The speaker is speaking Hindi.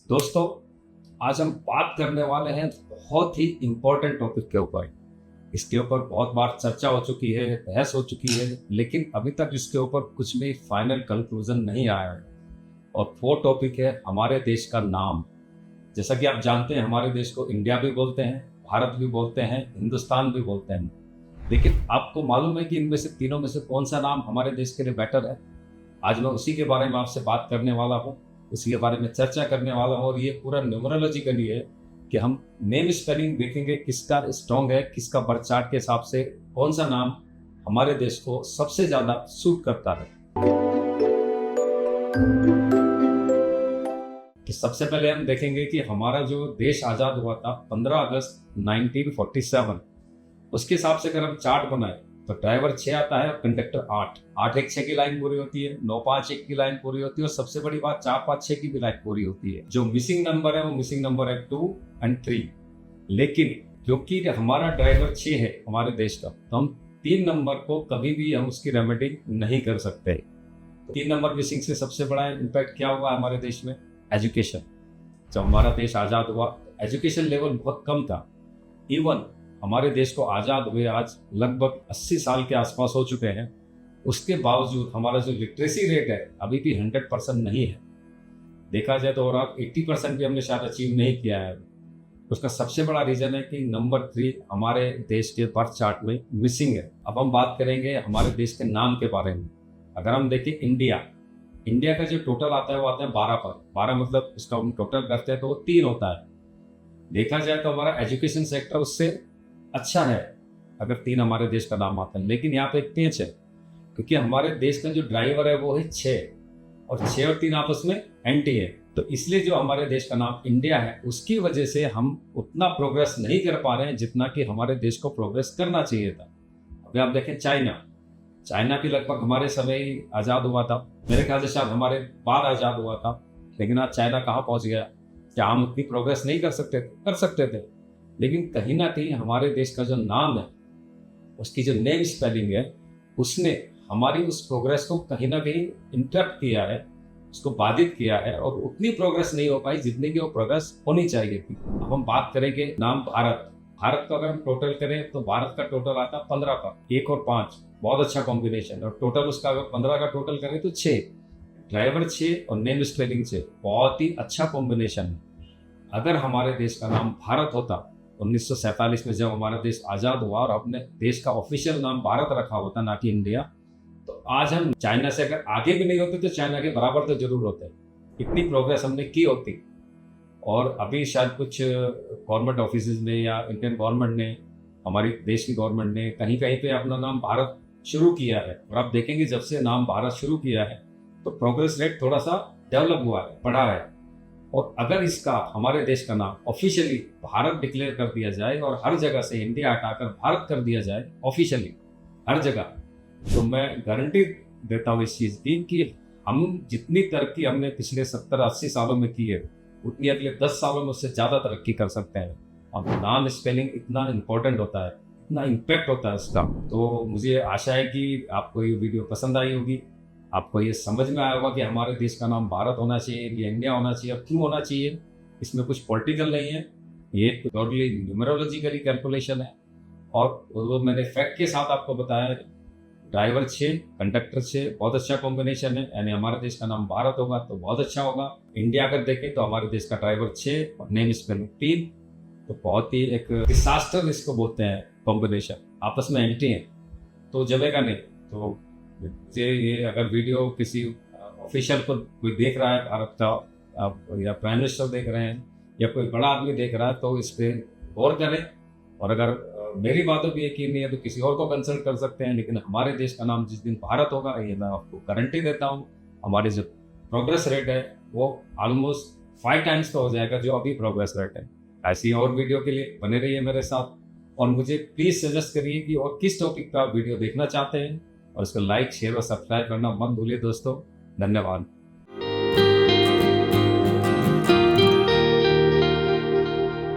दोस्तों, आज हम बात करने वाले हैं बहुत ही इम्पोर्टेंट टॉपिक के ऊपर। इसके ऊपर बहुत बार चर्चा हो चुकी है, बहस हो चुकी है, लेकिन अभी तक इसके ऊपर कुछ भी फाइनल कंक्लूजन नहीं आया है। और वो टॉपिक है हमारे देश का नाम। जैसा कि आप जानते हैं, हमारे देश को इंडिया भी बोलते हैं, भारत भी बोलते हैं, हिंदुस्तान भी बोलते हैं। लेकिन आपको मालूम है कि इनमें से तीनों में से कौन सा नाम हमारे देश के लिए बेटर है? आज मैं उसी के बारे में आपसे बात करने वाला हूँ, उसी के बारे में चर्चा करने वाला हूँ। और ये पूरा न्यूमरोलॉजिकली है कि हम नेम स्पेलिंग देखेंगे, किसका स्ट्रॉन्ग है, किसका बर्थ चार्ट के हिसाब से कौन सा नाम हमारे देश को सबसे ज्यादा सूट करता है। तो सबसे पहले हम देखेंगे कि हमारा जो देश आजाद हुआ था 15 अगस्त 1947, उसके हिसाब से अगर हम चार्ट बनाए तो ड्राइवर 6 आता है और कंडक्टर 8। 8-1-6 की लाइन पूरी होती है, 9-5-1 की लाइन पूरी होती है, और सबसे बड़ी बात 4-5-6 की भी लाइन पूरी होती है। जो मिसिंग नंबर है वो मिसिंग नंबर है 2 और 3। लेकिन क्योंकि हमारा ड्राइवर 6 है हमारे देश का, तो हम 3 नंबर को कभी भी हम उसकी रेमेडी नहीं कर सकते। 3 नंबर मिसिंग से सबसे बड़ा इम्पैक्ट क्या होगा हमारे देश में? एजुकेशन। जब हमारा देश आजाद हुआ, एजुकेशन लेवल बहुत कम था। इवन हमारे देश को आज़ाद हुए आज लगभग 80 साल के आसपास हो चुके हैं, उसके बावजूद हमारा जो लिटरेसी रेट है अभी भी 100% नहीं है। देखा जाए तो और 80% भी हमने शायद अचीव नहीं किया है। उसका सबसे बड़ा रीज़न है कि नंबर 3 हमारे देश के बर्थ चार्ट में मिसिंग है। अब हम बात करेंगे हमारे देश के नाम के बारे में। अगर हम देखें इंडिया का जो टोटल आता है वो आता है 12 पर। 12 मतलब उसका हम टोटल करते हैं तो वो 3 होता है। देखा जाए तो हमारा एजुकेशन सेक्टर उससे अच्छा है अगर 3 हमारे देश का नाम आता है। लेकिन यहाँ पे एक पेंच है, क्योंकि हमारे देश का जो ड्राइवर है वो है 6, और 6 और 3 आपस में एंटी है। तो इसलिए जो हमारे देश का नाम इंडिया है, उसकी वजह से हम उतना प्रोग्रेस नहीं कर पा रहे हैं जितना कि हमारे देश को प्रोग्रेस करना चाहिए था। अभी आप देखें चाइना भी लगभग हमारे समय ही आज़ाद हुआ था। मेरे ख्याल से शायद हमारे बाद आज़ाद हुआ था। लेकिन आज चाइना कहाँ पहुँच गया? क्या हम उतनी प्रोग्रेस नहीं कर सकते थे? लेकिन कहीं ना कहीं हमारे देश का जो नाम है, उसकी जो नेम स्पेलिंग है, उसने हमारी उस प्रोग्रेस को कहीं ना कहीं इंटरप्ट किया है, उसको बाधित किया है, और उतनी प्रोग्रेस नहीं हो पाई जितनी की वो प्रोग्रेस होनी चाहिए थी। अब हम बात करेंगे नाम भारत का अगर हम टोटल करें तो भारत का टोटल आता है 15 का। 1 और 5 बहुत अच्छा कॉम्बिनेशन, और टोटल उसका अगर 15 का टोटल करें तो 6। ड्राइवर 6 और नेम स्पेलिंग 6, बहुत ही अच्छा कॉम्बिनेशन है। अगर हमारे देश का नाम भारत होता 1947 में, जब हमारा देश आज़ाद हुआ और अपने देश का ऑफिशियल नाम भारत रखा होता, ना कि इंडिया, तो आज हम चाइना से अगर आगे भी नहीं होते तो चाइना के बराबर तो जरूर होते। इतनी प्रोग्रेस हमने की होती। और अभी शायद कुछ गवर्नमेंट ऑफिस ने या इंडियन गवर्नमेंट ने, हमारी देश की गवर्नमेंट ने कहीं कहीं पे अपना नाम भारत शुरू किया है। और आप देखेंगे जब से नाम भारत शुरू किया है तो प्रोग्रेस रेट थोड़ा सा डेवलप हुआ है, बढ़ा है। और अगर इसका हमारे देश का नाम ऑफिशियली भारत डिक्लेयर कर दिया जाए और हर जगह से इंडिया हटाकर भारत कर दिया जाए ऑफिशियली हर जगह, तो मैं गारंटी देता हूँ इस चीज़ की कि हम जितनी तरक्की हमने पिछले 70-80 सालों में की है, उतनी अगले 10 सालों में उससे ज़्यादा तरक्की कर सकते हैं। और नाम स्पेलिंग इतना इम्पोर्टेंट होता है, इतना इम्पैक्ट होता है उसका। तो मुझे आशा है कि आपको ये वीडियो पसंद आई होगी, आपको ये समझ में आया होगा कि हमारे देश का नाम भारत होना चाहिए या इंडिया होना चाहिए, और क्यों होना चाहिए। इसमें कुछ पॉलिटिकल नहीं है, ये टोटली न्यूमरोलॉजिकली कैलकुलेशन है। और वो मैंने फैक्ट के साथ आपको बताया। ड्राइवर 6, कंडक्टर 6, बहुत अच्छा कॉम्बिनेशन है। यानी हमारे देश का नाम भारत होगा तो बहुत अच्छा होगा। इंडिया अगर देखें तो हमारे देश का ड्राइवर 6 और नेम स्पेलिंग 3, तो बहुत ही एक डिसास्टर इसको बोलते हैं कॉम्बिनेशन। आपस में एंटी है तो जमेगा नहीं। तो ये अगर वीडियो किसी ऑफिशियल को कोई देख रहा है भारत का, या प्राइम मिनिस्टर देख रहे हैं, या कोई बड़ा आदमी देख रहा है, तो इस पर गौर करें। और अगर मेरी बातों भी यकीन नहीं है तो किसी और को कंसल्ट कर सकते हैं। लेकिन हमारे देश का नाम जिस दिन भारत होगा, ये मैं आपको गारंटी देता हूँ, हमारी जो प्रोग्रेस रेट है वो ऑलमोस्ट 5 टाइम्स का हो जाएगा जो अभी प्रोग्रेस रेट है। ऐसी और वीडियो के लिए बने रहिए मेरे साथ, और मुझे प्लीज़ सजेस्ट करिए कि और किस टॉपिक का वीडियो देखना चाहते हैं, और इसको लाइक, शेयर और सब्सक्राइब करना मत भूलिए दोस्तों। धन्यवाद।